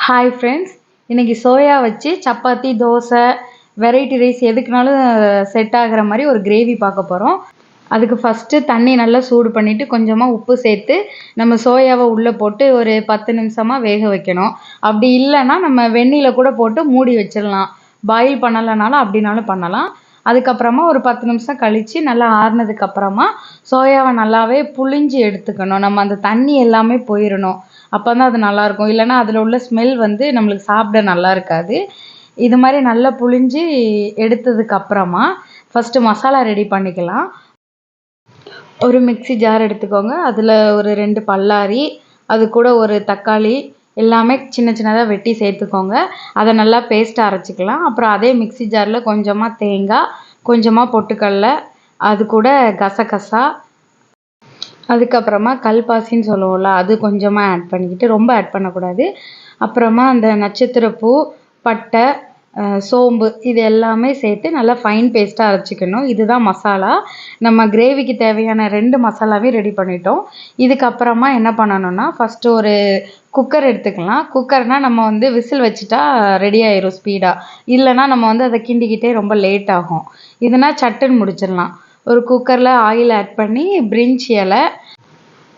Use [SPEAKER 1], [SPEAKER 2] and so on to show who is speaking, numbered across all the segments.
[SPEAKER 1] Hi friends, இன்றைக்கி soya வச்சு chapati, dosa, variety rice எதுக்குனாலும் செட் ஆகிற மாதிரி ஒரு கிரேவி பார்க்க போகிறோம். அதுக்கு ஃபஸ்ட்டு தண்ணி நல்லா சூடு பண்ணிவிட்டு கொஞ்சமாக உப்பு சேர்த்து நம்ம சோயாவை உள்ளே போட்டு ஒரு 10 நிமிஷமாக வேக வைக்கணும். அப்படி இல்லைன்னா நம்ம வெந்நீரில் கூட போட்டு மூடி வச்சிடலாம். பாயில் பண்ணலைனாலும் அப்படினாலும் பண்ணலாம். அதுக்கப்புறமா ஒரு 10 நிமிஷம் கழித்து நல்லா ஆறுனதுக்கப்புறமா சோயாவை நல்லாவே புழிஞ்சு எடுத்துக்கணும். நம்ம அந்த தண்ணி எல்லாமே போயிடணும். அப்போ தான் அது நல்லாயிருக்கும். இல்லைன்னா அதில் உள்ள ஸ்மெல் வந்து நம்மளுக்கு சாப்பிட நல்லா இருக்காது. இது மாதிரி நல்லா புழிஞ்சு எடுத்ததுக்கப்புறமா ஃபஸ்ட்டு மசாலா ரெடி பண்ணிக்கலாம். ஒரு மிக்ஸி ஜார் எடுத்துக்கோங்க. அதில் ஒரு 2 பல்லாரி, அது கூட ஒரு தக்காளி எல்லாமே சின்ன சின்னதாக வெட்டி சேர்த்துக்கோங்க. அதை நல்லா பேஸ்ட்டாக அரைச்சிக்கலாம். அப்புறம் அதே மிக்ஸி ஜாரில் கொஞ்சமாக தேங்காய், கொஞ்சமாக பொட்டுக்கடலை, அது கூட கசகசா, அதுக்கப்புறமா கல்பாசின்னு சொல்லுவோம்ல, அது கொஞ்சமாக ஆட் பண்ணிக்கிட்டு, ரொம்ப ஆட் பண்ணக்கூடாது. அப்புறமா அந்த நட்சத்திரப்பூ, பட்டை, சோம்பு இது எல்லாமே சேர்த்து நல்லா ஃபைன் பேஸ்ட்டாக அரைச்சிக்கணும். இதுதான் மசாலா. நம்ம கிரேவிக்கு தேவையான 2 மசாலாவையும் ரெடி பண்ணிட்டோம். இதுக்கப்புறமா என்ன பண்ணணும்னா, ஃபஸ்ட்டு ஒரு குக்கர் எடுத்துக்கலாம். குக்கர்னால் நம்ம வந்து விசில் வச்சுட்டா ரெடி ஆயிரும் ஸ்பீடாக. இல்லைன்னா நம்ம வந்து அதை கிண்டிக்கிட்டே ரொம்ப லேட் ஆகும். இதுனா சட்டுன்னு முடிச்சிடலாம். ஒரு குக்கரில் ஆயில் ஆட் பண்ணி பிரிஞ்சி இலை,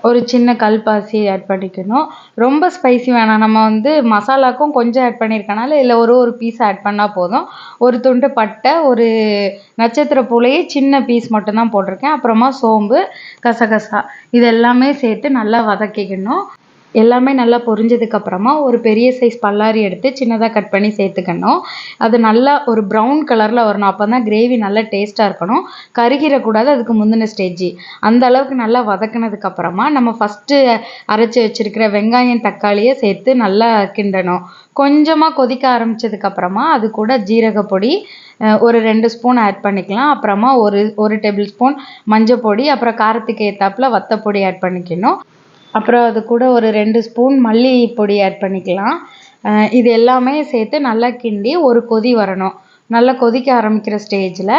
[SPEAKER 1] ஒரு சின்ன கல்பாசி ஆட் பண்ணிக்கணும். ரொம்ப ஸ்பைசி வேணாம். நம்ம வந்து மசாலாக்கும் கொஞ்சம் ஆட் பண்ணியிருக்கனால இல்லை ஒரு பீஸ் ஆட் பண்ணால் போதும். ஒரு துண்டு பட்டை, ஒரு நட்சத்திர பூலையே சின்ன பீஸ் மட்டும்தான் போட்டிருக்கேன். அப்புறமா சோம்பு, கசகசா இது எல்லாமே சேர்த்து நல்லா வதக்கிக்கணும். எல்லாமே நல்லா பொரிஞ்சதுக்கப்புறமா ஒரு பெரிய சைஸ் பல்லாரி எடுத்து சின்னதாக கட் பண்ணி சேர்த்துக்கணும். அது நல்லா ஒரு ப்ரௌன் கலரில் வரணும். அப்போ தான் கிரேவி நல்லா டேஸ்ட்டாக இருக்கணும். கருகிடக்கூடாது. அதுக்கு முந்தின ஸ்டேஜ் அந்த அளவுக்கு நல்லா வதக்கினதுக்கப்புறமா நம்ம ஃபஸ்ட்டு அரைச்சி வச்சுருக்கிற வெங்காயம், தக்காளியை சேர்த்து நல்லா கிண்டணும். கொஞ்சமாக கொதிக்க ஆரம்பித்ததுக்கப்புறமா அது கூட ஜீரகப்பொடி ஒரு 2 ஸ்பூன் ஆட் பண்ணிக்கலாம். அப்புறமா ஒரு டேபிள் ஸ்பூன் மஞ்சள் பொடி, அப்புறம் காரத்துக்கு ஏற்றாப்புல வத்தப்பொடி ஆட் பண்ணிக்கணும். அப்புறம் அது கூட ஒரு 2 ஸ்பூன் மல்லி பொடி ஆட் பண்ணிக்கலாம். இது எல்லாமே சேர்த்து நல்லா கிண்டி ஒரு கொதி வரணும். நல்லா கொதிக்க ஆரம்பிக்கிற ஸ்டேஜில்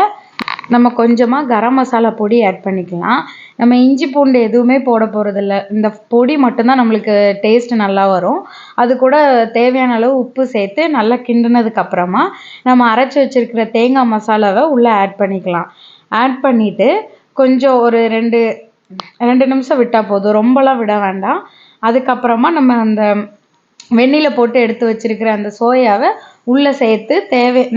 [SPEAKER 1] நம்ம கொஞ்சமாக கரம் மசாலா பொடி ஆட் பண்ணிக்கலாம். நம்ம இஞ்சி பூண்டு எதுவுமே போட போகிறதில்ல. இந்த பொடி மட்டும்தான் நம்மளுக்கு டேஸ்ட்டு நல்லா வரும். அது கூட தேவையான அளவு உப்பு சேர்த்து நல்லா கிண்டினதுக்கப்புறமா நம்ம அரைச்சி வச்சுருக்கிற தேங்காய் மசாலாவை உள்ளே ஆட் பண்ணிக்கலாம். ஆட் பண்ணிவிட்டு கொஞ்சம் ஒரு 2 நிமிஷம் விட்டால் போதும். ரொம்பலாம் விட வேண்டாம். அதுக்கப்புறமா நம்ம அந்த வெந்நீரில் போட்டு எடுத்து வச்சுருக்கிற அந்த சோயாவை உள்ளே சேர்த்து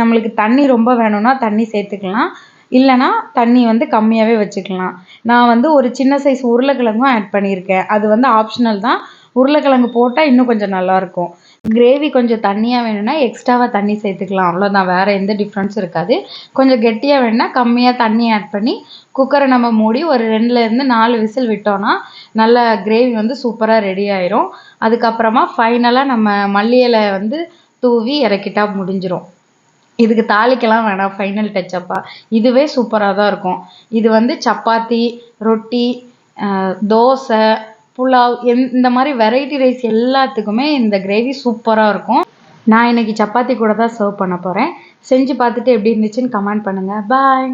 [SPEAKER 1] நம்மளுக்கு தண்ணி ரொம்ப வேணும்னா தண்ணி சேர்த்துக்கலாம். இல்லைனா தண்ணி வந்து கம்மியாகவே வச்சுக்கலாம். நான் வந்து ஒரு சின்ன சைஸ் உருளைக்கிழங்கும் ஆட் பண்ணியிருக்கேன். அது வந்து ஆப்ஷனல் தான். உருளைக்கிழங்கு போட்டால் இன்னும் கொஞ்சம் நல்லாயிருக்கும். கிரேவி கொஞ்சம் தண்ணியாக வேணும்னா எக்ஸ்ட்ராவாக தண்ணி சேர்த்துக்கலாம். அவ்வளோதான், வேறு எந்த டிஃப்ரென்ஸும் இருக்காது. கொஞ்சம் கெட்டியாக வேணும்னா கம்மியாக தண்ணி ஆட் பண்ணி குக்கரை நம்ம மூடி ஒரு 2லேருந்து 4 விசில் விட்டோன்னா நல்லா கிரேவி வந்து சூப்பராக ரெடி ஆயிரும். அதுக்கப்புறமா ஃபைனலாக நம்ம மல்லி இலை வந்து தூவி இறக்கிட்டா முடிஞ்சிடும். இதுக்கு தாளிக்கலாம் வேணாம். ஃபைனல் டச்சப்பாக இதுவே சூப்பராக தான் இருக்கும். இது வந்து சப்பாத்தி, ரொட்டி, தோசை, புலாவ் இந்த மாதிரி வெரைட்டி ரைஸ் எல்லாத்துக்குமே இந்த கிரேவி சூப்பராக இருக்கும். நான் இன்றைக்கி சப்பாத்தி கூட தான் சர்வ் பண்ண போகிறேன். செஞ்சு பார்த்துட்டு எப்படி இருந்துச்சுன்னு கமெண்ட் பண்ணுங்கள். பாய்.